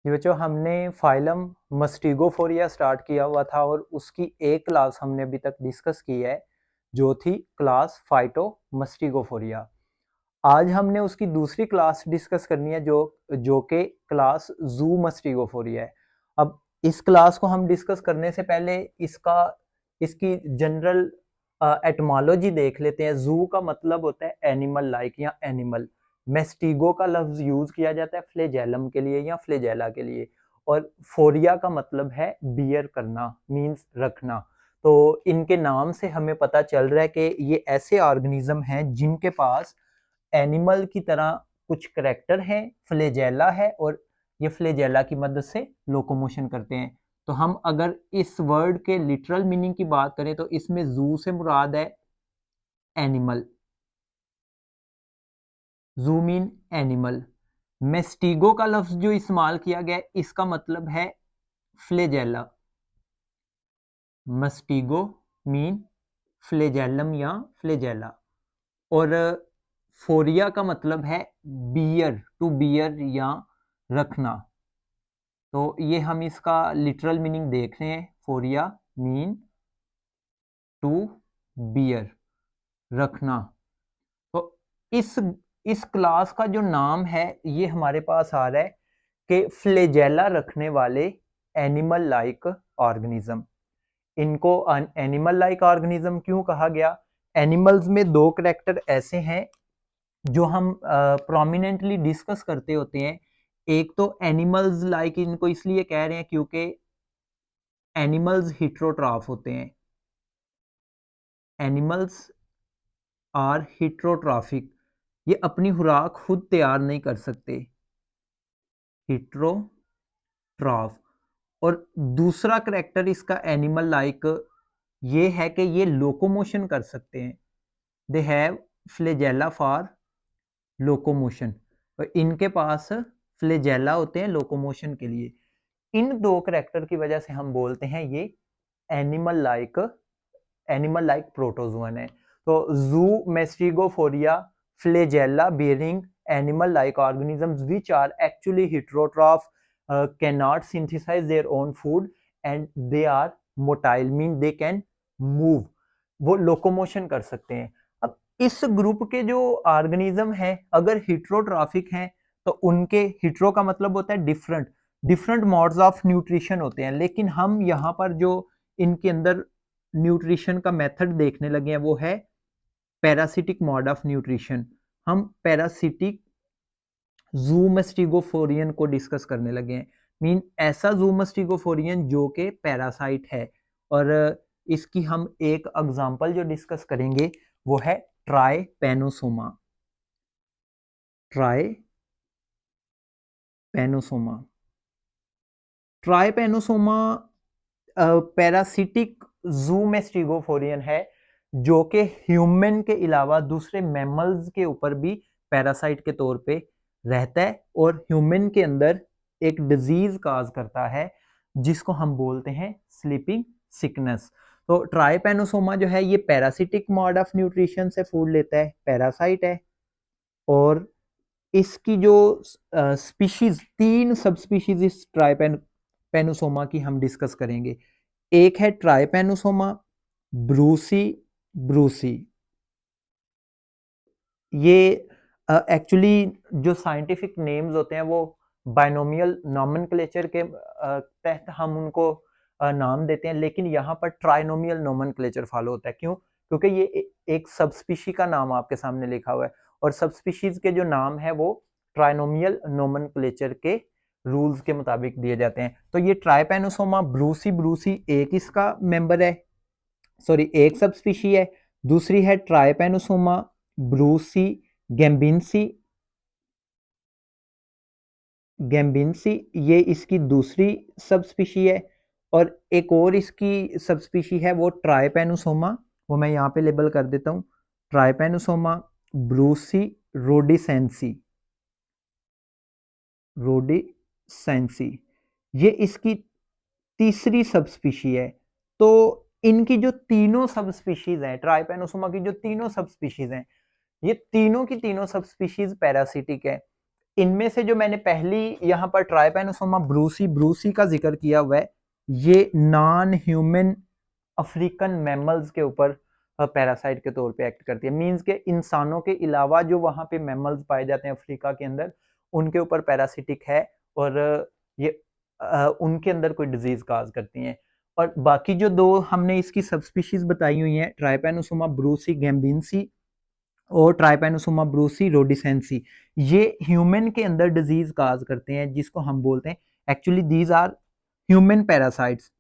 ये बच्चों हमने फाइलम मस्टिगोफोरिया स्टार्ट किया हुआ था और उसकी एक क्लास हमने अभी तक डिस्कस की है जो थी क्लास फाइटो मस्टिगोफोरिया। आज हमने उसकी दूसरी क्लास डिस्कस करनी है जो जो कि क्लास जू मस्टिगोफोरिया है। अब इस क्लास को हम डिस्कस करने से पहले इसकी जनरल एटमोलॉजी देख लेते हैं। जू का मतलब होता है एनिमल लाइक या एनिमल। मेस्टिगो का लफ्ज यूज किया जाता है फ्लेजेलम के लिए या फ्लेजेला के लिए, और फोरिया का मतलब है बियर करना, मींस रखना। तो इनके नाम से हमें पता चल रहा है कि ये ऐसे ऑर्गेनिज्म हैं जिनके पास एनिमल की तरह कुछ करेक्टर है, फ्लेजेला है, और ये फ्लेजेला की मदद से लोकोमोशन करते हैं। तो हम अगर इस वर्ड के लिटरल मीनिंग की बात करें तो इसमें जू से मुराद है एनिमल। जू मीन एनिमल। मेस्टिगो का लफ्ज जो इस्तेमाल किया गया इसका मतलब है फ्लेजेला। मस्टिगो मीन फ्लेजेलम या फ्लेजेला। और फोरिया का मतलब है बियर, टू बियर या रखना। तो ये हम इसका लिटरल मीनिंग देख रहे हैं। फोरिया मीन टू बियर, रखना। तो इस इस क्लास का जो नाम है ये हमारे पास आ रहा है कि फ्लेजेला रखने वाले एनिमल लाइक ऑर्गेनिज्म। इनको एनिमल लाइक ऑर्गेनिज्म क्यों कहा गया? एनिमल्स में दो करेक्टर ऐसे हैं जो हम प्रोमिनेंटली डिस्कस करते होते हैं। एक तो एनिमल्स लाइक इनको इसलिए कह रहे हैं क्योंकि एनिमल्स हिट्रोट्रॉफ होते हैं। एनिमल्स आर हिट्रोट्रॉफिक, ये अपनी खुराक खुद तैयार नहीं कर सकते, हिट्रोट्रॉफ। और दूसरा करेक्टर इसका एनिमल लाइक ये है कि ये लोकोमोशन कर सकते हैं। They have flagella for locomotion, और इनके पास फ्लेजेला होते हैं लोकोमोशन के लिए। इन दो करेक्टर की वजह से हम बोलते हैं ये एनिमल लाइक प्रोटोजोन है। तो जू मेस्टिगोफोरिया flagella bearing animal like organisms which are actually heterotroph, cannot synthesize their own food and they are motile, mean they can move, वो लोकोमोशन कर सकते हैं। अब इस ग्रुप के जो ऑर्गेनिज्म हैं अगर हिट्रोट्रॉफिक हैं तो उनके हिट्रो का मतलब होता है different, different modes of nutrition होते हैं। लेकिन हम यहाँ पर जो इनके अंदर न्यूट्रिशन का मेथड देखने लगे हैं वो है पैरासिटिक मोड ऑफ न्यूट्रिशन। हम पैरासिटिक जूमस्टिगोफोरियन को डिस्कस करने लगे हैं। मीन ऐसा जूमस्टिगोफोरियन जो कि पैरासाइट है। और इसकी हम एक एग्जांपल जो डिस्कस करेंगे वो है ट्राइपेनोसोमा। ट्राइपेनोसोमा ट्राइपेनोसोमा पैरासिटिक जूमेस्टिगोफोरियन है जो कि ह्यूमन के अलावा दूसरे मैमल्स के ऊपर भी पैरासाइट के तौर पे रहता है और ह्यूमन के अंदर एक डिजीज काज करता है जिसको हम बोलते हैं स्लीपिंग सिकनेस। तो ट्राइपेनोसोमा जो है ये पैरासिटिक मोड ऑफ न्यूट्रिशन से फूड लेता है, पैरासाइट है। और इसकी जो स्पीशीज, तीन सब स्पीशीज इस ट्राइपेनोसोमा की हम डिस्कस करेंगे। एक है ट्राइपेनोसोमा ब्रूसी ब्रूसी। ये एक्चुअली जो साइंटिफिक नेम्स होते हैं वो बाइनोमियल नोमेनक्लेचर के तहत हम उनको नाम देते हैं, लेकिन यहाँ पर ट्राइनोमियल नोमेनक्लेचर फॉलो होता है। क्यों? क्योंकि ये एक सब स्पीशी का नाम आपके सामने लिखा हुआ है और सब स्पीशीज के जो नाम है वो ट्राइनोमियल नोमेनक्लेचर के रूल्स के मुताबिक दिए जाते हैं। तो ये ट्राइपेनोसोमा ब्रूसी ब्रूसी एक इसका मेंबर है, सॉरी एक सब स्पीशी है। दूसरी है ट्राइपेनोसोमा ब्रूसी गैम्बिन्सी गैम्बिन्सी, ये इसकी दूसरी सब स्पीशी है। और एक और इसकी सब स्पीशी है वो ट्राइपेनोसोमा, वो मैं यहाँ पे लेबल कर देता हूँ, ट्राइपेनोसोमा ब्रूसी रोडिसेंसी। रोडिसेंसी ये इसकी तीसरी सब स्पीशी है। तो इनकी जो तीनों सब स्पीशीज हैं, ट्राइपेनोसोमा की जो तीनों सब स्पीशीज हैं, ये तीनों की तीनों सब स्पीशीज पैरासिटिक है। इनमें से जो मैंने पहली यहाँ पर ट्राइपैनोसोमा ब्रूसी का जिक्र किया हुआ है, ये नॉन ह्यूमन अफ्रीकन मैमल्स के ऊपर पैरासाइट के तौर पे एक्ट करती है। मींस के इंसानों के अलावा जो वहाँ पे मैमल्स पाए जाते हैं अफ्रीका के अंदर, उनके ऊपर पैरासिटिक है और ये उनके अंदर कोई डिजीज काज करती हैं। और बाकी जो दो हमने इसकी सबस्पीशीज बताई हुई हैं, ट्राइपैनोसोमा ब्रूसी गैम्बिन्सी और ट्राइपैनोसोमा ब्रूसी रोडिसेंसी, ये ह्यूमन के अंदर डिजीज काज करते हैं, जिसको हम बोलते हैं actually these are human parasites.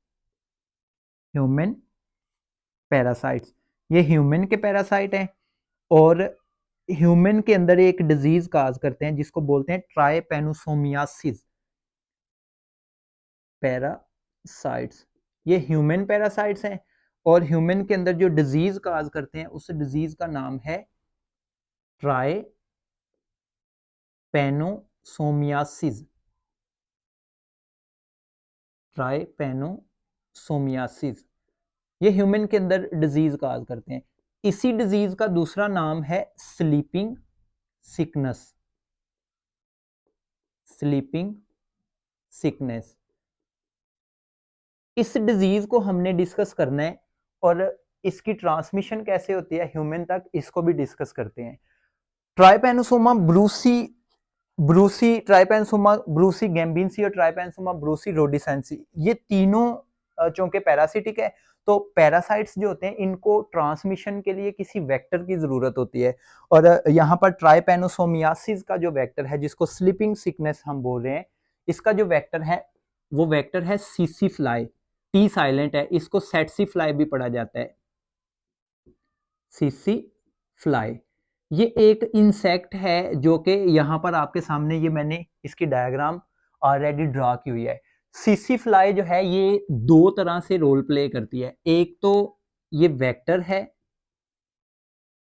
Human parasites, ये ह्यूमन के पैरासाइट हैं और ह्यूमन के अंदर एक डिजीज काज करते हैं जिसको बोलते हैं ट्राइपैनोसोमियासिस पैरासाइट्स। ये ह्यूमन पैरासाइट्स हैं और ह्यूमन के अंदर जो डिजीज काज करते हैं उस डिजीज का नाम है ट्राइपैनोसोमियासिस। ट्राइपैनोसोमियासिस, ये ह्यूमन के अंदर डिजीज काज करते हैं। इसी डिजीज का दूसरा नाम है स्लीपिंग सिकनेस। स्लीपिंग सिकनेस, इस डिजीज को हमने डिस्कस करना है और इसकी ट्रांसमिशन कैसे होती है ह्यूमन तक, इसको भी डिस्कस करते हैं। ट्राइपैनोसोमा ट्राइपैनोसोमा ब्रूसी गैम्बिन्सी और ट्राइपैनोसोमा ब्रूसी रोडिसेंसी, ये तीनों चूंकि पैरासिटिक है, तो पैरासाइट्स जो होते हैं इनको ट्रांसमिशन के लिए किसी वेक्टर की जरूरत होती है। और यहाँ पर ट्राइपैनोसोमियासिस का जो वेक्टर है, जिसको स्लीपिंग सिकनेस हम बोल रहे हैं, इसका जो वेक्टर है वो वेक्टर है सीसी फ्लाई। टी साइलेंट है, इसको सेटसी फ्लाई भी पढ़ा जाता है, सीसी फ्लाई। ये एक इंसेक्ट है जो कि यहाँ पर आपके सामने ये मैंने इसकी डायग्राम ऑलरेडी ड्रा की हुई है। सीसी फ्लाई जो है ये दो तरह से रोल प्ले करती है। एक तो ये वेक्टर है,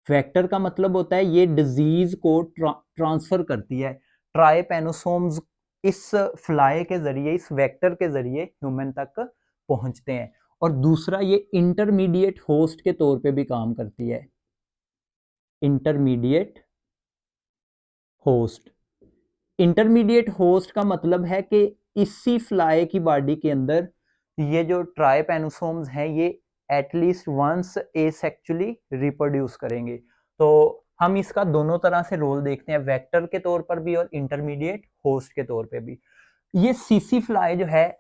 वेक्टर का मतलब होता है ये डिजीज को ट्रांसफर करती है। ट्राइपैनोसोम्स इस फ्लाई के जरिए, इस वेक्टर के जरिए ह्यूमन तक पहुंचते हैं। और दूसरा ये इंटरमीडिएट होस्ट के तौर पे भी काम करती है, इंटरमीडिएट होस्ट। इंटरमीडिएट होस्ट का मतलब है कि इसी फ्लाई की बॉडी के अंदर ये जो ट्राइपैनोसोम्स हैं ये एटलीस्ट वंस एसेक्सुअली रिप्रोड्यूस करेंगे। तो हम इसका दोनों तरह से रोल देखते हैं, वेक्टर के तौर पर भी और इंटरमीडिएट होस्ट के तौर पे भी। ये सीसी फ्लाई जो है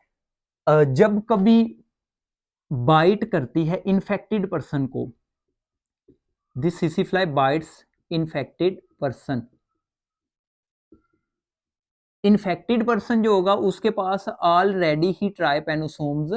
जब कभी बाइट करती है इन्फेक्टेड पर्सन को, this CC fly bytes infected person, infected person जो होगा उसके पास ऑलरेडी ही ट्राइपैनोसोम्स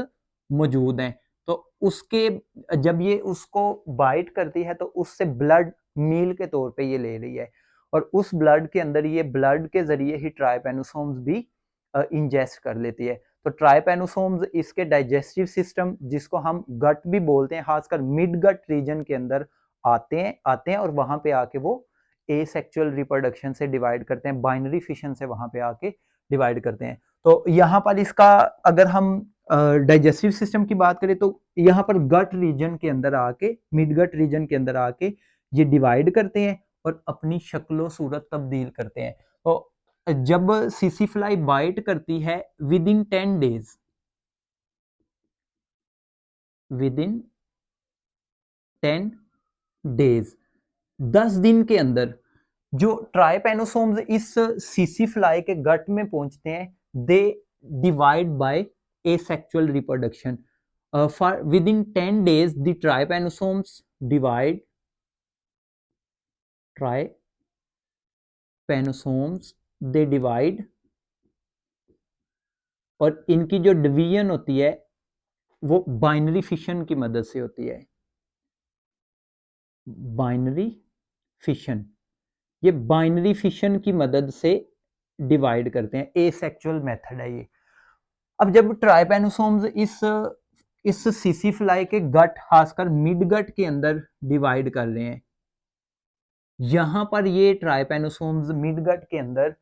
मौजूद हैं। तो उसके जब ये उसको बाइट करती है तो उससे ब्लड मील के तौर पे ये ले रही है और उस ब्लड के अंदर ये ब्लड के जरिए ही ट्राइपैनोसोम्स भी इंजेस्ट कर लेती है। तो ट्राइपैनोसोम्स इसके डाइजेस्टिव सिस्टम, जिसको हम गट भी बोलते हैं, खासकर मिड गट रीजन के अंदर आते हैं और वहां पे आके वो एसेक्सुअल रिप्रोडक्शन से डिवाइड करते हैं, बाइनरी फिशन से वहां पे आके डिवाइड करते हैं। तो यहाँ पर इसका अगर हम डाइजेस्टिव सिस्टम की बात करें तो यहाँ पर गट रीजन के अंदर आके, मिड गट रीजन के अंदर आके ये डिवाइड करते हैं और अपनी शक्लो सूरत तब्दील करते हैं। तो जब सीसी फ्लाई बाइट करती है with in 10 days, with in 10 days, 10 दिन के अंदर जो ट्राइपैनोसोम्स इस सीसी फ्लाई के गट में पहुंचते हैं, they divide by asexual reproduction. For within 10 days the trypanosomes divide, trypanosomes they divide, और इनकी जो डिवीजन होती है वो बाइनरी फिशन की मदद से होती है, बाइनरी फिशन। ये बाइनरी फिशन की मदद से डिवाइड करते हैं, एसेक्सुअल मेथड है ये। अब जब ट्राइपैनोसोम्स इस सीसी फ्लाई के गट, खासकर मिड गट के अंदर डिवाइड कर रहे हैं, यहां पर ये ट्राइपैनोसोम्स मिड गट के अंदर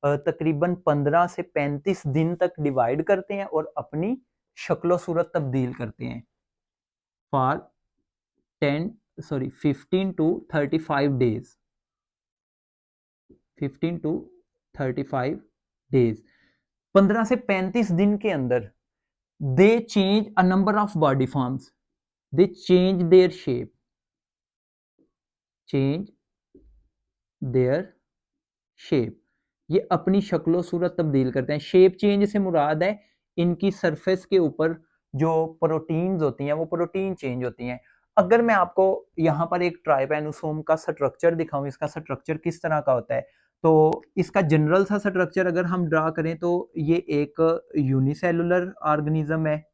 तकरीबन 15 से 35 दिन तक डिवाइड करते हैं और अपनी शक्लो सूरत तब्दील करते हैं for 15 to 35 days, 15 to 35 days, 15 से 35 दिन के अंदर they change a number of body forms, they change their shape, change their shape, ये अपनी शक्लो सूरत तब्दील करते हैं। शेप चेंज से मुराद है इनकी सरफेस के ऊपर जो प्रोटीन्स होती हैं वो प्रोटीन चेंज होती हैं। अगर मैं आपको यहाँ पर एक ट्राइपैनोसोम का स्ट्रक्चर दिखाऊं, इसका स्ट्रक्चर किस तरह का होता है, तो इसका जनरल सा स्ट्रक्चर अगर हम ड्रा करें तो ये एक यूनिसेलुलर ऑर्गेनिज्म है।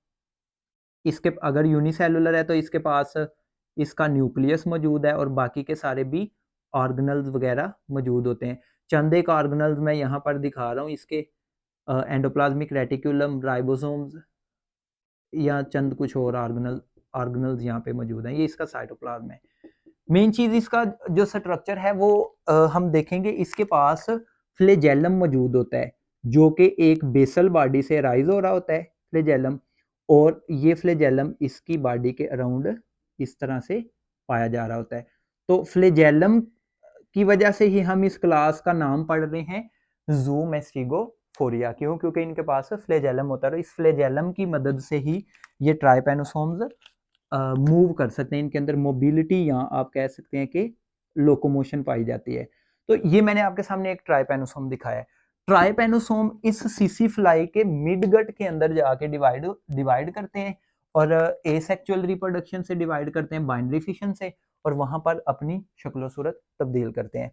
इसके अगर यूनिसेलुलर है तो इसके पास इसका न्यूक्लियस मौजूद है और बाकी के सारे भी ऑर्गेनल्स वगैरह मौजूद होते हैं। चंद एक ऑर्गेनल्स मैं यहाँ पर दिखा रहा हूँ इसके, एंडोप्लाज्मिक रेटिकुलम, राइबोसोम्स या चंद कुछ और ऑर्गेनल्स यहाँ पे मौजूद हैं। ये इसका साइटोप्लाज्म है। मेन चीज इसका जो स्ट्रक्चर है वो हम देखेंगे, इसके पास फ्लेजेलम मौजूद होता है जो कि एक बेसल बॉडी से राइज हो रहा होता है फ्लेजेलम, और ये फ्लेजेलम इसकी बॉडी के अराउंड इस तरह से पाया जा रहा होता है। तो फ्लेजेलम की वजह से ही हम इस क्लास का नाम पढ़ रहे हैं ज़ूमेस्टिगोफोरिया। क्यों? क्योंकि इनके पास फ्लेजेलम होता है। इस फ्लेजेलम की मदद से ही ये ट्राइपैनोसोम्स मूव कर सकते हैं, इनके अंदर मोबिलिटी या आप कह सकते हैं कि लोकोमोशन पाई जाती है। तो ये मैंने आपके सामने एक ट्राइपैनोसोम दिखाया है। ट्राइपैनोसोम इस सीसी फ्लाई के मिड गट के अंदर जाके डिवाइड करते हैं और एसेक्सुअल रिप्रोडक्शन से डिवाइड करते हैं, बाइनरी फिशन से, और वहां पर अपनी शक्लो सूरत तब्दील करते हैं।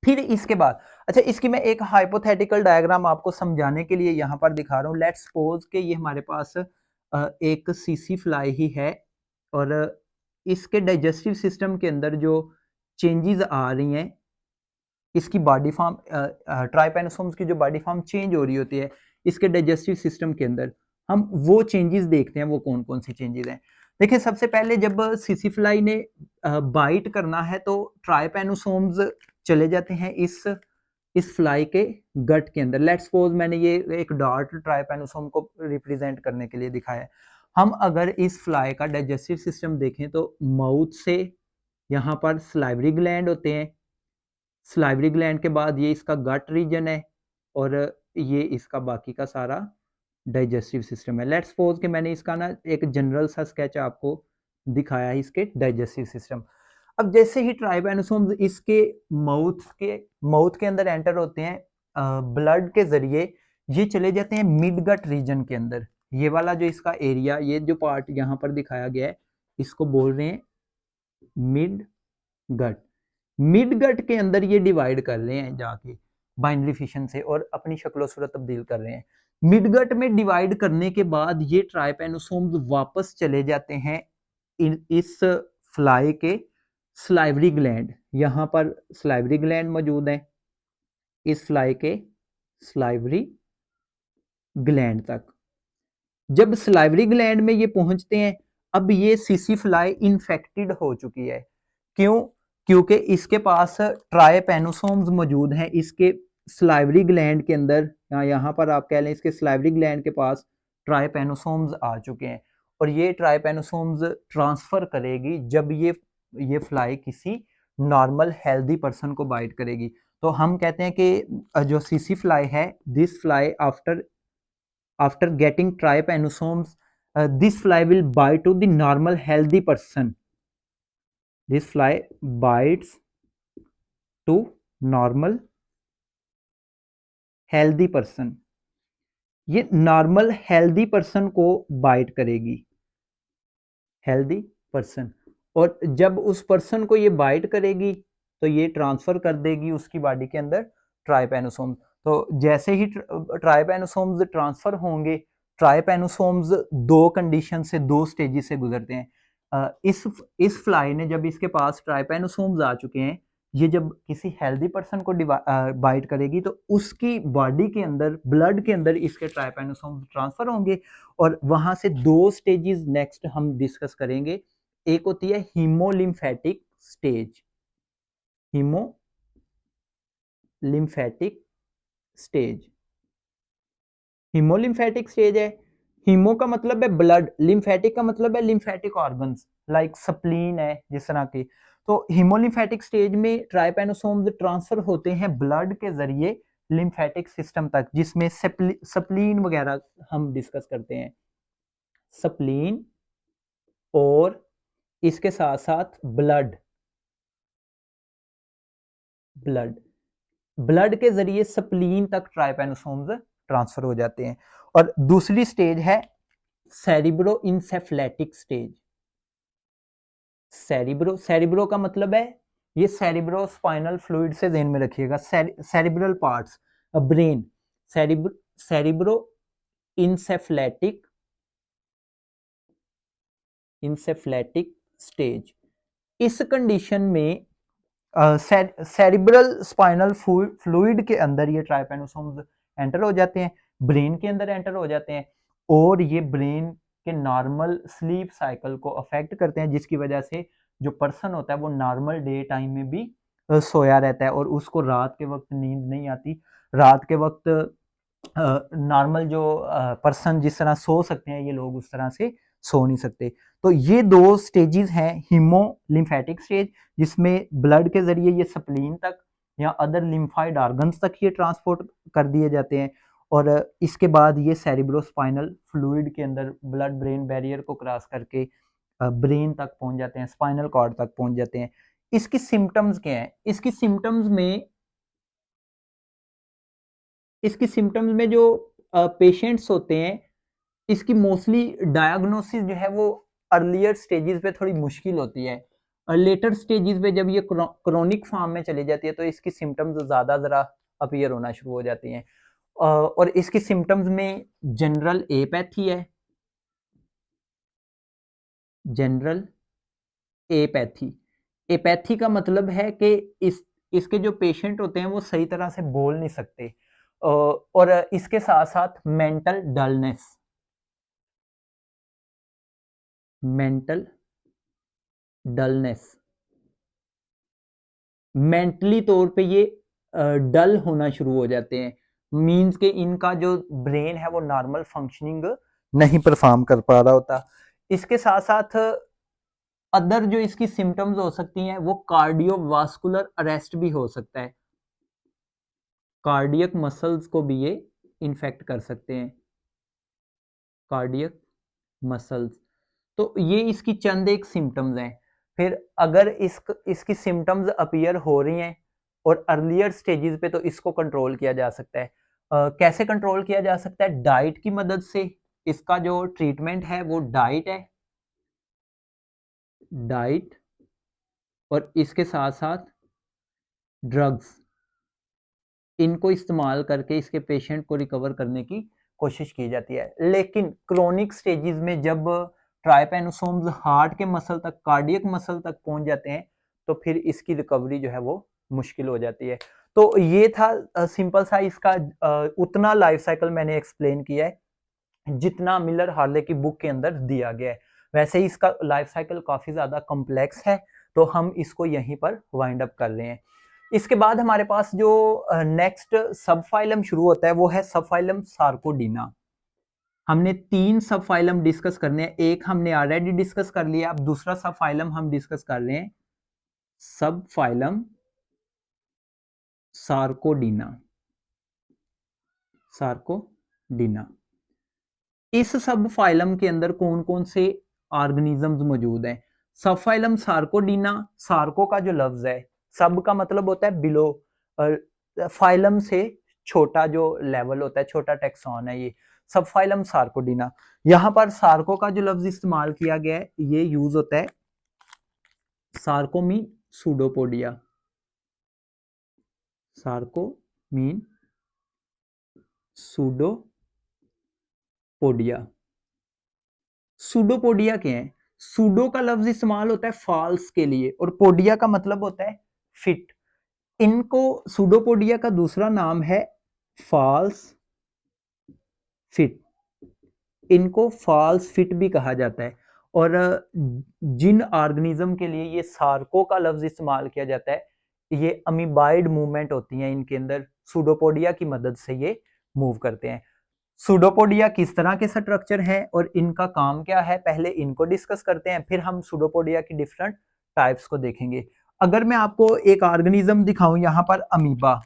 फिर इसके बाद, अच्छा, इसकी मैं एक हाइपोथेटिकल डायग्राम आपको समझाने के लिए यहाँ पर दिखा रहा हूँ। लेट्स सपोज कि ये हमारे पास एक सीसी फ्लाई ही है और इसके डाइजेस्टिव सिस्टम के अंदर जो चेंजेस आ रही हैं, इसकी बॉडी फॉर्म, ट्राइपैनोसोम्स की जो बॉडी फॉर्म चेंज हो रही होती है इसके डाइजेस्टिव सिस्टम के अंदर, हम वो चेंजेस देखते हैं। वो कौन कौन सी चेंजेस हैं? देखिए, सबसे पहले जब सीसी फ्लाई ने बाइट करना है तो ट्राइपैनोसोम्स चले जाते हैं इस फ्लाई के गट के अंदर। लेट्स सपोज मैंने ये एक डॉट ट्राइपैनोसोम को रिप्रेजेंट करने के लिए दिखाया है। हम अगर इस फ्लाई का डाइजेस्टिव सिस्टम देखें तो माउथ से यहाँ पर सलाइवरी ग्लैंड होते हैं, सलाइवरी ग्लैंड के बाद ये इसका गट रीजन है और ये इसका बाकी का सारा डाइजेस्टिव सिस्टम है। लेट्स सपोज कि मैंने इसका ना एक जनरल सा स्केच आपको दिखाया है इसके डाइजेस्टिव सिस्टम। अब जैसे ही ट्राइपैनोसोम्स इसके माउथ के अंदर एंटर होते हैं, ब्लड के जरिए ये चले जाते हैं मिड गट रीजन के अंदर। ये वाला जो इसका एरिया, ये जो पार्ट यहाँ पर दिखाया गया है, इसको बोल रहे हैं मिड गट। मिड गट के अंदर ये डिवाइड कर रहे हैं जाके बाइनरी फिशन से और अपनी शक्लो सूरत तब्दील कर रहे हैं। मिड गट में डिवाइड करने के बाद ये ट्राइपैनोसोम्स वापस चले जाते हैं इस फ्लाई के सलाइवरी ग्लैंड। यहाँ पर सलाइवरी ग्लैंड मौजूद है इस फ्लाई के सलाइवरी ग्लैंड तक। जब सलाइवरी ग्लैंड में ये पहुंचते हैं, अब ये सीसी फ्लाई इन्फेक्टेड हो चुकी है। क्यों? क्योंकि इसके पास ट्राइपैनोसोम्स मौजूद हैं इसके सलाइवरी ग्लैंड के अंदर, या यहाँ पर आप कह लें इसके सलाइवरी ग्लैंड के पास ट्राइपैनोसोम्स आ चुके हैं और ये ट्राइपैनोसोम्स ट्रांसफर करेगी जब ये फ्लाई किसी नॉर्मल हेल्दी पर्सन को बाइट करेगी। तो हम कहते हैं कि जो सीसी फ्लाई है, this fly after getting trypanosomes, this fly will bite to the normal healthy person. This fly bites to normal healthy person. ये नॉर्मल हेल्दी पर्सन को बाइट करेगी, हेल्दी पर्सन, और जब उस पर्सन को ये बाइट करेगी तो ये ट्रांसफर कर देगी उसकी बॉडी के अंदर ट्राइपैनोसोम्स। तो जैसे ही ट्राइपैनोसोम्स ट्रांसफर होंगे, ट्राइपैनोसोम्स दो कंडीशन से, दो स्टेजेस से गुजरते हैं। इस फ्लाई ने, जब इसके पास ट्राइपैनोसोम्स आ चुके हैं, ये जब किसी हेल्दी पर्सन को बाइट करेगी तो उसकी बॉडी के अंदर, ब्लड के अंदर इसके ट्राइपैनोसोम्स ट्रांसफर होंगे और वहां से दो स्टेजेस नेक्स्ट हम डिस्कस करेंगे। एक होती है हीमोलिम्फेटिक स्टेज, हीमोलिम्फेटिक स्टेज। हीमोलिम्फेटिक स्टेज है, हीमो का मतलब है ब्लड, लिम्फेटिक का मतलब है लिम्फेटिक ऑर्गन्स, लाइक स्प्लीन है जिस तरह की। तो हीमोलिम्फेटिक स्टेज में ट्राइपैनोसोम्स ट्रांसफर होते हैं ब्लड के जरिए लिम्फेटिक सिस्टम तक, जिसमें स्प्लीन वगैरह हम डिस्कस करते हैं, स्प्लीन और इसके साथ साथ ब्लड के जरिए स्प्लीन तक ट्राइपेनोसोम्स ट्रांसफर हो जाते हैं। और दूसरी स्टेज है सेरिब्रो इंसेफ्लेटिक स्टेज। सेरिब्रो का मतलब है ये सेरिब्रो स्पाइनल फ्लूइड से ध्यान में रखिएगा, cerebral parts, brain, cerebro encephalitic stage. इस कंडीशन में सेरिब्रल स्पाइनल फ्लूइड के अंदर ये ट्राइपेनोसोम्स एंटर हो जाते हैं, ब्रेन के अंदर एंटर हो जाते हैं, और ये ब्रेन के नॉर्मल स्लीप साइकिल को अफेक्ट करते हैं, जिसकी वजह से जो पर्सन होता है वो नॉर्मल डे टाइम में भी सोया रहता है और उसको रात के वक्त नींद नहीं आती। रात के वक्त नॉर्मल जो पर्सन जिस तरह सो सकते हैं, ये लोग उस तरह से सो नहीं सकते। तो ये दो स्टेजेस हैं, हीमोलिम्फेटिक स्टेज जिसमें ब्लड के जरिए ये स्प्लीन तक या अदर लिम्फाइड ऑर्गन्स तक ये ट्रांसपोर्ट कर दिए जाते हैं, और इसके बाद ये सेरिब्रोस्पाइनल फ्लूइड के अंदर ब्लड ब्रेन बैरियर को क्रॉस करके ब्रेन तक पहुंच जाते हैं, स्पाइनल कॉर्ड तक पहुंच जाते हैं। इसकी सिम्टम्स क्या है? इसकी सिम्टम्स में जो पेशेंट्स होते हैं, इसकी मोस्टली डायग्नोसिस जो है वो अर्लियर स्टेजेस पे थोड़ी मुश्किल होती है, और लेटर स्टेजेस पे जब ये क्रोनिक फॉर्म में चली जाती है तो इसकी सिम्टम्स ज़्यादा ज़रा अपीयर होना शुरू हो जाती हैं। और इसकी सिम्टम्स में जनरल एपैथी है, जनरल एपैथी का मतलब है कि इसके जो पेशेंट होते हैं वो सही तरह से बोल नहीं सकते, और इसके साथ साथ मेंटल डलनेस, मेंटली तौर पे ये डल होना शुरू हो जाते हैं, मींस के इनका जो ब्रेन है वो नॉर्मल फंक्शनिंग नहीं परफॉर्म कर पा रहा होता। इसके साथ साथ अदर जो इसकी सिम्टम्स हो सकती हैं वो कार्डियोवास्कुलर अरेस्ट भी हो सकता है, कार्डियक मसल्स को भी ये इन्फेक्ट कर सकते हैं, कार्डियक मसल्स। तो ये इसकी चंद एक सिम्टम्स हैं। फिर अगर इसकी सिम्टम्स अपीयर हो रही हैं और अर्लियर स्टेजेस पे, तो इसको कंट्रोल किया जा सकता है। कैसे कंट्रोल किया जा सकता है? डाइट की मदद से। इसका जो ट्रीटमेंट है वो डाइट है, डाइट, और इसके साथ साथ ड्रग्स, इनको इस्तेमाल करके इसके पेशेंट को रिकवर करने की कोशिश की जाती है। लेकिन क्रोनिक स्टेजेस में जब ट्राइपेनोसोम्स हार्ट के मसल तक, कार्डियक मसल तक पहुंच जाते हैं, तो फिर इसकी रिकवरी जो है वो मुश्किल हो जाती है। तो ये था सिंपल सा इसका उतना लाइफ साइकिल मैंने एक्सप्लेन किया है जितना मिलर हार्ले की बुक के अंदर दिया गया है। वैसे ही इसका लाइफ साइकिल काफी ज्यादा कॉम्प्लेक्स है, तो हम इसको यहीं पर वाइंड अप कर रहे हैं। इसके बाद हमारे पास जो नेक्स्ट सबफाइलम शुरू होता है वो है सबफाइलम सार्कोडीना। हमने 3 सबफाइलम डिस्कस करने हैं, एक हमने ऑलरेडी डिस्कस कर लिया, अब दूसरा सबफाइलम हम डिस्कस कर रहे हैं, सबफाइलम सार्कोडीना। इस सब फाइलम के अंदर कौन कौन से ऑर्गेनिजम्स मौजूद हैं? सब फाइलम सार्कोडीना, सार्को का जो लफ्ज है, सब का मतलब होता है बिलो, फाइलम से छोटा जो लेवल होता है, छोटा टेक्सॉन है ये सब फाइलम सार्कोडीना। यहां पर सार्को का जो लफ्ज इस्तेमाल किया गया है ये यूज होता है Sarco mean pseudopodia, Sarco mean pseudopodia. Pseudopodia क्या है? सूडो का लफ्ज इस्तेमाल होता है फॉल्स के लिए, और पोडिया का मतलब होता है फिट। इनको सूडोपोडिया का दूसरा नाम है फॉल्स फिट, इनको फॉल्स फिट भी कहा जाता है। और जिन ऑर्गेनिज्म के लिए ये सार्को का लफ्ज इस्तेमाल किया जाता है, ये अमीबाइड मूवमेंट होती हैं इनके अंदर, सूडोपोडिया की मदद से ये मूव करते हैं। सूडोपोडिया किस तरह के स्ट्रक्चर हैं और इनका काम क्या है, पहले इनको डिस्कस करते हैं, फिर हम सूडोपोडिया की डिफरेंट टाइप्स को देखेंगे। अगर मैं आपको एक ऑर्गेनिज्म दिखाऊं, यहाँ पर अमीबा,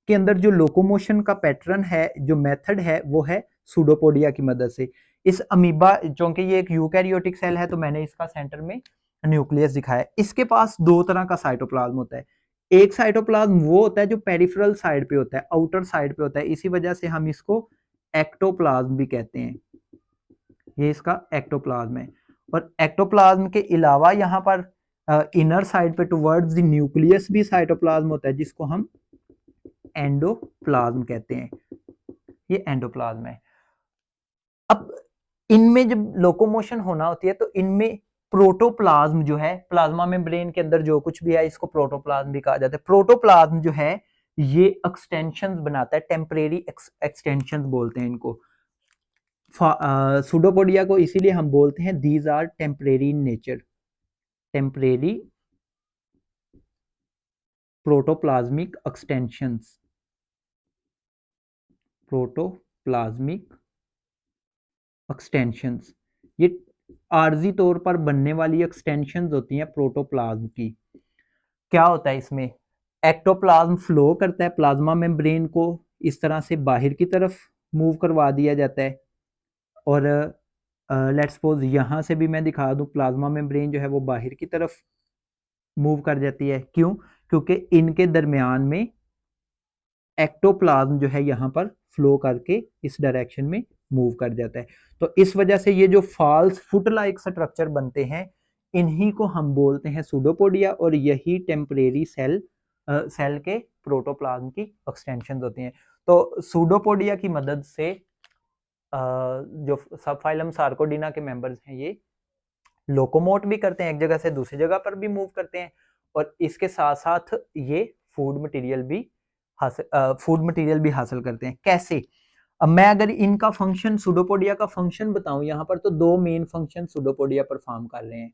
के अंदर जो लोकोमोशन का पैटर्न है, जो मेथड है, वो है सूडोपोडिया की मदद से। इस अमीबा, क्योंकि ये एक यूकैरियोटिक सेल है तो मैंने इसका सेंटर में न्यूक्लियस दिखाया। इसके पास दो तरह का साइटोप्लाज्म होता है। एक साइटोप्लाज्म वो होता है जो पेरिफेरल साइड पे होता है, आउटर साइड पे होता है, इसी वजह से हम इसको एक्टोप्लाज्म भी कहते हैं। ये इसका एक्टोप्लाज्म है। और एक्टोप्लाज्म के अलावा यहाँ पर इनर साइड पे टुवर्ड्स द न्यूक्लियस भी साइटोप्लाज्म होता है, जिसको हम एंडोप्लाज्म कहते हैं। ये एंडोप्लाज्म है। अब इनमें जब लोकोमोशन होना होती है तो इनमें प्रोटोप्लाज्म जो है, प्लाज्मा मेम्ब्रेन के अंदर जो कुछ भी है, इसको प्रोटोप्लाज्म भी कहा जाता है। प्रोटोप्लाज्म जो है ये एक्सटेंशंस बनाता है, टेम्परेरी एक्सटेंशंस बोलते हैं इनको। सूडोपोडिया को इसीलिए हम बोलते हैं these are temporary in nature, temporary protoplasmic extensions, protoplasmic extensions. ये आर्जी तौर पर बनने वाली एक्सटेंशंस होती हैं प्रोटोप्लाज्म की। क्या होता है इसमें, एक्टोप्लाज्म फ्लो करता है, प्लाज्मा मेम्ब्रेन को इस तरह से बाहर की तरफ मूव करवा दिया जाता है। और लेट्स सपोज यहाँ से भी मैं दिखा दूं, प्लाज्मा मेम्ब्रेन जो है वो बाहर की तरफ मूव कर जाती है। क्यों? क्योंकि इनके दरमियान में एक्टोप्लाज्म जो है यहाँ पर फ्लो करके इस डायरेक्शन में मूव कर जाता है। तो इस वजह से ये जो फॉल्स फुट लाइक स्ट्रक्चर बनते हैं, इन्हीं को हम बोलते हैं सूडोपोडिया, और यही टेम्परेरी सेल के प्रोटोप्लाज्म की एक्सटेंशन होती हैं। तो सूडोपोडिया की मदद से जो सब फाइलम सार्कोडिना के मेंबर्स हैं, ये लोकोमोट भी करते हैं, एक जगह से दूसरी जगह पर भी मूव करते हैं, और इसके साथ साथ ये फूड मटेरियल भी हासिल करते हैं। कैसे? अब मैं अगर इनका फंक्शन, सूडोपोडिया का फंक्शन बताऊं यहाँ पर, तो दो मेन फंक्शन सूडोपोडिया परफॉर्म कर रहे हैं।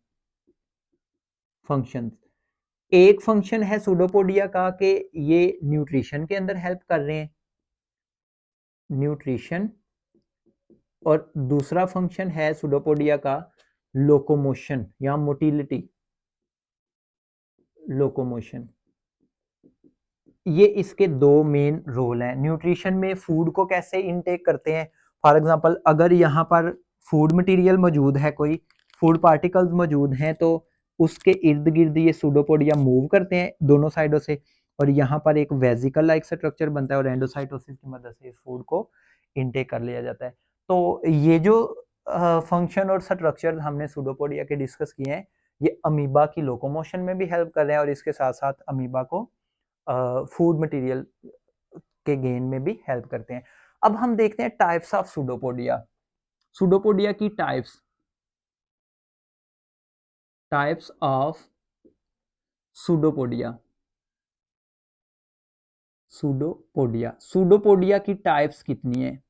फंक्शन, एक फंक्शन है सूडोपोडिया का कि ये न्यूट्रिशन के अंदर हेल्प कर रहे हैं, न्यूट्रिशन। और दूसरा फंक्शन है सूडोपोडिया का लोकोमोशन या मोटिलिटी, लोकोमोशन। ये इसके दो मेन रोल हैं। न्यूट्रिशन में फूड को कैसे इनटेक करते हैं, फॉर एग्जांपल अगर यहाँ पर फूड मटेरियल मौजूद है, कोई फूड पार्टिकल्स मौजूद हैं, तो उसके इर्द गिर्द ये सूडोपोडिया मूव करते हैं दोनों साइडों से, और यहाँ पर एक वेजिकल लाइक स्ट्रक्चर बनता है, और एंडोसाइटोसिस की मदद से इस फूड को इनटेक कर लिया जाता है। तो ये जो फंक्शन और स्ट्रक्चर हमने सूडोपोडिया के डिस्कस किए हैं, ये अमीबा की लोकोमोशन में भी हेल्प कर रहे हैं, और इसके साथ साथ अमीबा को फूड मटेरियल के गेन में भी हेल्प करते हैं। अब हम देखते हैं टाइप्स ऑफ सूडोपोडिया। सूडोपोडिया की टाइप्स ऑफ सूडोपोडिया। सूडोपोडिया की टाइप्स कितनी है?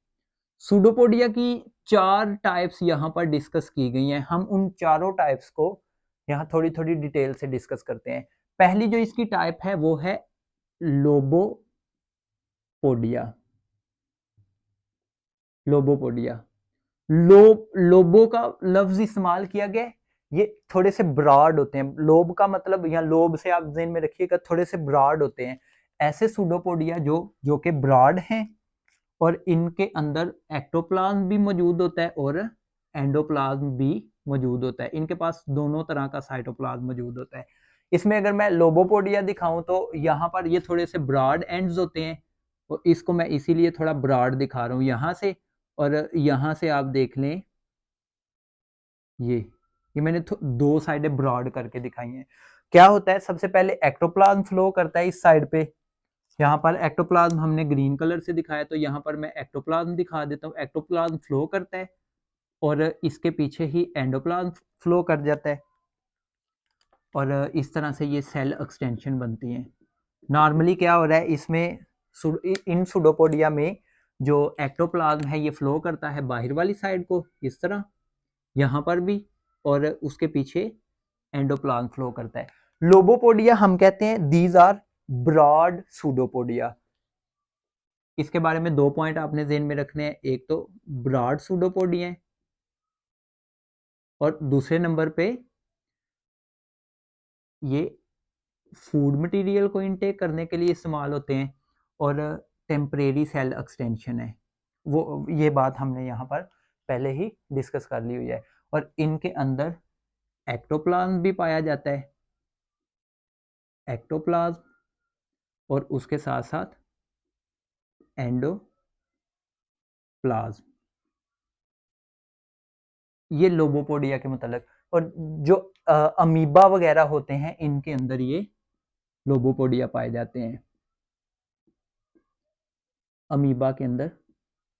सूडोपोडिया की 4 टाइप्स यहाँ पर डिस्कस की गई हैं। हम उन चारों टाइप्स को यहाँ थोड़ी थोड़ी डिटेल से डिस्कस करते हैं। पहली जो इसकी टाइप है वो है लोबोपोडिया। लोबोपोडिया, लोबो का लफ्ज इस्तेमाल किया गया है, ये थोड़े से ब्रॉड होते हैं। लोब का मतलब, यहाँ लोब से आप ज़हन में रखिएगा, थोड़े से ब्रॉड होते हैं। ऐसे सूडोपोडिया जो कि ब्रॉड हैं, और इनके अंदर एक्टोप्लाज्म भी मौजूद होता है और एंडोप्लाज्म भी मौजूद होता है। इनके पास दोनों तरह का साइटोप्लाज्म मौजूद होता है। इसमें अगर मैं लोबोपोडिया दिखाऊं तो यहाँ पर ये थोड़े से ब्रॉड एंड्स होते हैं, और इसको मैं इसीलिए थोड़ा ब्रॉड दिखा रहा हूँ यहाँ से, और यहाँ से आप देख लें, ये मैंने दो साइडें ब्रॉड करके दिखाई हैं। क्या होता है, सबसे पहले एक्टोप्लाज्म फ्लो करता है इस साइड पे। यहाँ पर एक्टोप्लाज्म हमने ग्रीन कलर से दिखाया, तो यहाँ पर मैं एक्टोप्लाज्म दिखा देता हूँ। एक्टोप्लाज्म फ्लो करता है, और इसके पीछे ही एंडोप्लाज्म फ्लो कर जाता है, और इस तरह से ये सेल एक्सटेंशन बनती हैं। नॉर्मली क्या हो रहा है इसमें, इन सूडोपोडिया में जो एक्टोप्लाज्म है ये फ्लो करता है बाहर वाली साइड को इस तरह, यहाँ पर भी, और उसके पीछे एंडोप्लाज्म फ्लो करता है। लोबोपोडिया हम कहते हैं दीज आर ब्रॉड सूडोपोडिया। इसके बारे में 2 पॉइंट आपने ज़हन में रखने हैं, एक तो ब्रॉड सूडोपोडिया है, और दूसरे नंबर पे ये फूड मटेरियल को इनटेक करने के लिए इस्तेमाल होते हैं। और टेम्परेरी सेल एक्सटेंशन है, वो ये बात हमने यहाँ पर पहले ही डिस्कस कर ली हुई है। और इनके अंदर एक्टोप्लाज्म भी पाया जाता है, एक्टोप्लाज्म, और उसके साथ साथ एंडोप्लाज्म, ये लोबोपोडिया के मतलब। और जो अमीबा वगैरह होते हैं इनके अंदर ये लोबोपोडिया पाए जाते हैं, अमीबा के अंदर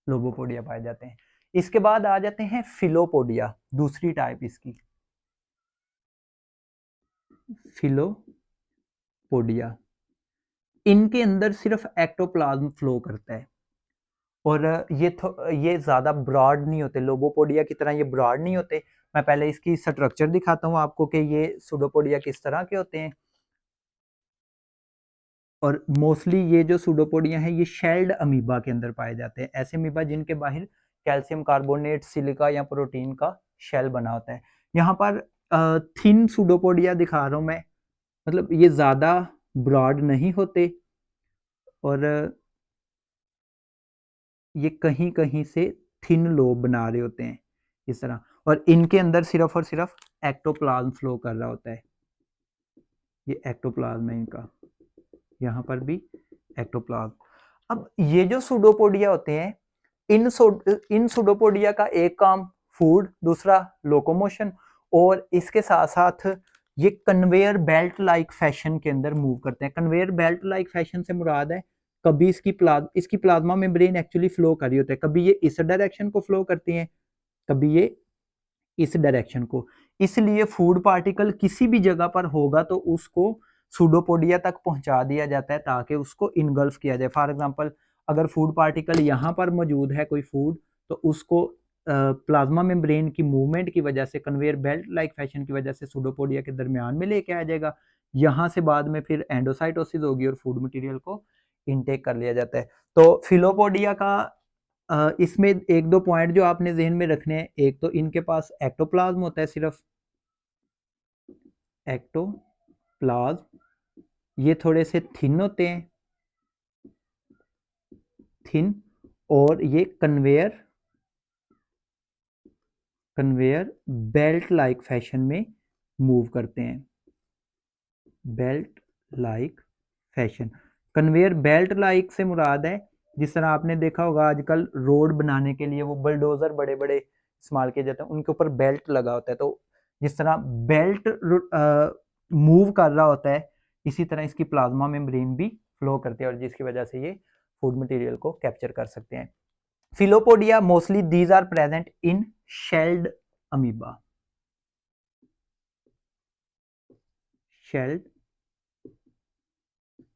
लोबोपोडिया पाए जाते हैं। इसके बाद आ जाते हैं फिलोपोडिया, दूसरी टाइप इसकी, फिलोपोडिया। इनके अंदर सिर्फ एक्टोप्लाज्म फ्लो करता है, और ये ज़्यादा ब्रॉड नहीं होते, लोबोपोडिया की तरह ये ब्रॉड नहीं होते। मैं पहले इसकी स्ट्रक्चर दिखाता हूँ आपको कि ये सूडोपोडिया किस तरह के होते हैं। और मोस्टली ये जो सूडोपोडिया है ये शेल्ड अमीबा के अंदर पाए जाते हैं, ऐसे अमीबा जिनके बाहर कैल्शियम कार्बोनेट, सिलिका या प्रोटीन का शेल बना होता है। यहाँ पर थिन सूडोपोडिया दिखा रहा हूँ मैं, मतलब ये ज़्यादा ब्रॉड नहीं होते, और ये कहीं कहीं से थिन लोब बना रहे होते हैं इस तरह, और इनके अंदर सिर्फ और सिर्फ एक्टोप्लाज्म फ्लो कर रहा होता है। ये एक्टोप्लाज्म है इनका, यहाँ पर भी एक्टोप्लाज्म। अब ये जो सूडोपोडिया होते हैं, इन सूडोपोडिया का एक काम फूड, दूसरा लोकोमोशन, और इसके साथ साथ ये कन्वेयर बेल्ट लाइक फैशन के अंदर मूव करते हैं। कन्वेयर बेल्ट लाइक फैशन से मुराद है, कभी इसकी प्लाज्मा मेम्ब्रेन एक्चुअली फ्लो कर रही होती है, कभी ये इस डायरेक्शन को फ्लो करती है, कभी ये इस डायरेक्शन को। इसलिए फूड पार्टिकल किसी भी जगह पर होगा तो उसको सूडोपोडिया तक पहुंचा दिया जाता है ताकि उसको इनगल्फ किया जाए। फॉर एग्जांपल, अगर फूड पार्टिकल यहाँ पर मौजूद है कोई फूड, तो उसको प्लाज्मा मेम्ब्रेन की मूवमेंट की वजह से, कन्वेयर बेल्ट लाइक फैशन की वजह से सूडोपोडिया के दरमियान में लेके आ जाएगा। यहाँ से बाद में फिर एंडोसाइटोसिस होगी और फूड मटेरियल को इनटेक कर लिया जाता है। तो फिलोपोडिया का इसमें एक दो पॉइंट जो आपने ज़हन में रखने हैं, एक तो इनके पास एक्टोप्लाज्म होता है, सिर्फ एक्टोप्लाज्म, ये थोड़े से थिन होते हैं, थिन, और ये कन्वेयर बेल्ट लाइक फैशन में मूव करते हैं, belt like fashion. Conveyor belt like से मुराद है, जिस तरह आपने देखा होगा आजकल रोड बनाने के लिए वो बुलडोजर बड़े बड़े इस्तेमाल किए जाते हैं, उनके ऊपर बेल्ट लगा होता है, तो जिस तरह बेल्ट मूव कर रहा होता है, इसी तरह इसकी प्लाज्मा मेम्ब्रेन भी फ्लो करती है, और जिसकी वजह से ये फूड मटेरियल को कैप्चर कर सकते हैं। Filopodia mostly these are present in shelled amoeba, shelled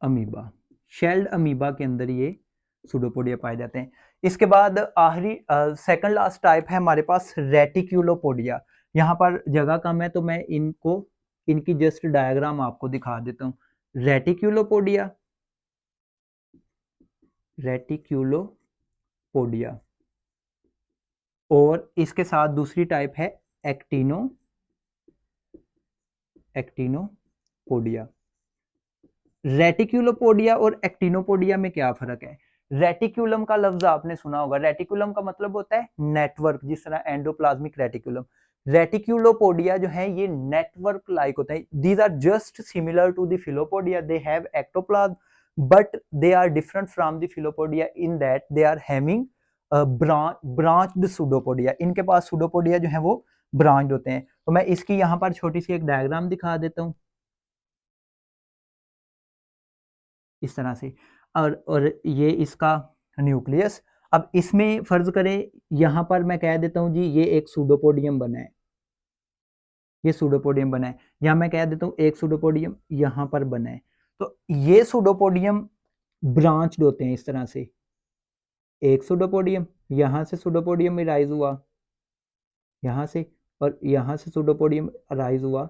amoeba, shelled amoeba के अंदर ये सूडोपोडिया पाए जाते हैं। इसके बाद आखिरी सेकंड लास्ट टाइप है हमारे पास रेटिक्यूलोपोडिया। यहाँ पर जगह कम है तो मैं इनकी जस्ट डायग्राम आपको दिखा देता हूँ। रेटिक्यूलोपोडिया, रेटिक्यूलोपोडिया, और इसके साथ दूसरी टाइप है एक्टिनोपोडिया। रेटिक्यूलोपोडिया और एक्टिनोपोडिया में क्या फर्क है? रेटिक्यूलम का लफ्ज आपने सुना होगा, रेटिक्यूलम का मतलब होता है नेटवर्क, जिस तरह एंडोप्लाज्मिक रेटिक्यूलम। रेटिक्यूलोपोडिया जो है ये नेटवर्क लाइक होता है। These are just similar to the filopodia, they have ectoplasm but they are different from the filopodia in that they are having branched pseudopodia. इनके पास सूडोपोडिया जो है वो ब्रांच्ड होते हैं। तो मैं इसकी यहाँ पर छोटी सी एक डायग्राम दिखा देता हूँ इस तरह से, और ये इसका न्यूक्लियस। अब इसमें फर्ज करें यहाँ पर मैं कह देता हूँ जी ये एक सूडोपोडियम बना है, ये सूडोपोडियम बना है, या मैं कह देता हूँ एक सूडोपोडियम यहाँ पर बना है। तो ये सूडोपोडियम ब्रांच्ड होते हैं इस तरह से, एक सूडोपोडियम, यहाँ से सूडोपोडियम राइज हुआ, यहाँ से, और यहाँ से सूडोपोडियम राइज हुआ।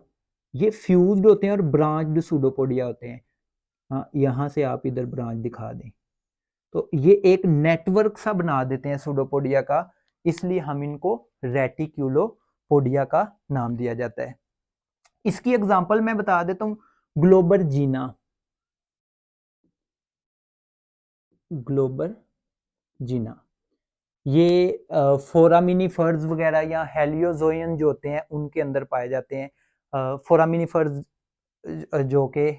ये फ्यूज्ड होते हैं और ब्रांच्ड सूडोपोडिया होते हैं। हाँ, यहाँ से आप इधर ब्रांच दिखा दें, तो ये एक नेटवर्क सा बना देते हैं सूडोपोडिया का, इसलिए हम इनको रेटिक्यूलोपोडिया का नाम दिया जाता है। इसकी एग्जांपल मैं बता देता हूँ, ग्लोबरजीना, ग्लोबर जीना। ये फोरामिनीफर्स वगैरह या हेलियोजोयन जो होते हैं उनके अंदर पाए जाते हैं। फोरामिनीफर्स जो कि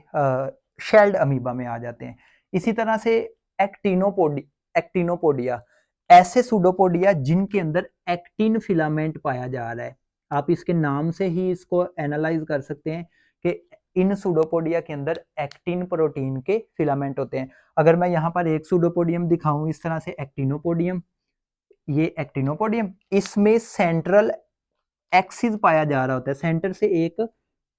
शेल्ड अमीबा में आ जाते हैं। इसी तरह से एक्टिनोपोडिया ऐसे सूडोपोडिया जिनके अंदर एक्टिन फिलामेंट पाया जा रहा है। आप इसके नाम से ही इसको एनालाइज कर सकते हैं कि इन सूडोपोडिया के अंदर एक्टिन प्रोटीन के फिलामेंट होते हैं। अगर मैं यहाँ पर एक सूडोपोडियम दिखाऊं इस तरह से एक्टिनोपोडियम, ये एक्टिनोपोडियम, इसमें सेंट्रल एक्सिस पाया जा रहा होता है, सेंटर से एक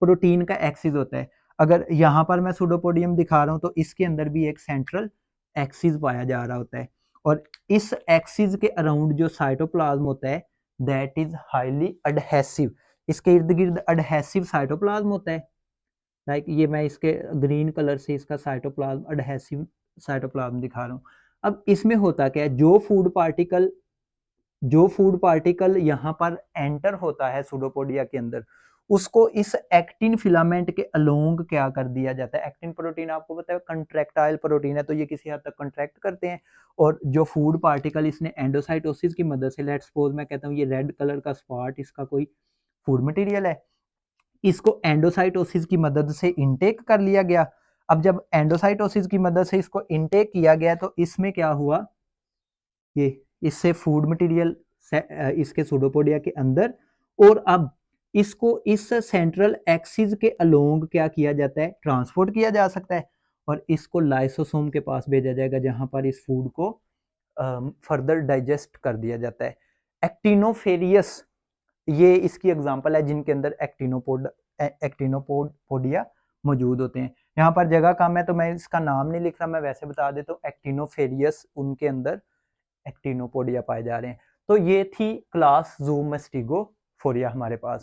प्रोटीन का एक्सिस होता है। अगर यहाँ पर मैं सूडोपोडियम दिखा रहा हूँ तो इसके अंदर भी एक सेंट्रल एक्सिस पाया जा रहा होता है, और इस एक्सिस के अराउंड जो साइटोप्लाज्म होता है दैट इज हाईली अडहेसिव। इसके इर्द गिर्द अडहेसिव साइटोप्लाज्म होता है। लाइक ये मैं इसके ग्रीन कलर से इसका साइटोप्लाज्म, अडहेसिव साइटोप्लाज्म दिखा रहा हूँ। अब इसमें होता क्या है, जो फूड पार्टिकल यहाँ पर एंटर होता है सूडोपोडिया के अंदर, उसको इस एक्टिन फिलामेंट के अलोंग क्या कर दिया जाता है। एक्टिन प्रोटीन आपको पता है कंट्रैक्टाइल प्रोटीन है, तो ये किसी हद तक कंट्रैक्ट करते हैं, और जो फूड पार्टिकल इसने एंडोसाइटोसिस की मदद से, लेट्स सपोज मैं कहता हूँ ये रेड कलर का स्पॉट इसका कोई फूड मटेरियल है, इसको एंडोसाइटोसिस की मदद से इनटेक कर लिया गया। अब जब एंडोसाइटोसिस की मदद से इसको इनटेक किया गया तो इसमें क्या हुआ, ये इससे फूड मटेरियल इसके सूडोपोडिया के अंदर, और अब इसको इस सेंट्रल एक्सिस के अलोंग क्या किया जाता है, ट्रांसपोर्ट किया जा सकता है, और इसको लाइसोसोम के पास भेजा जाएगा जहां पर इस फूड को फर्दर डाइजेस्ट कर दिया जाता है। एक्टिनोफेरियस ये इसकी एग्जांपल है जिनके अंदर एक्टिनोपोडिया मौजूद होते हैं। यहाँ पर जगह कम है तो मैं इसका नाम नहीं लिख रहा, मैं वैसे बता देता हूँ एक्टिनोफेरियस उनके अंदर एक्टिनोपोडिया पाए जा रहे हैं। तो ये थी क्लास ज़ूमस्टिगोफोरिया हमारे पास।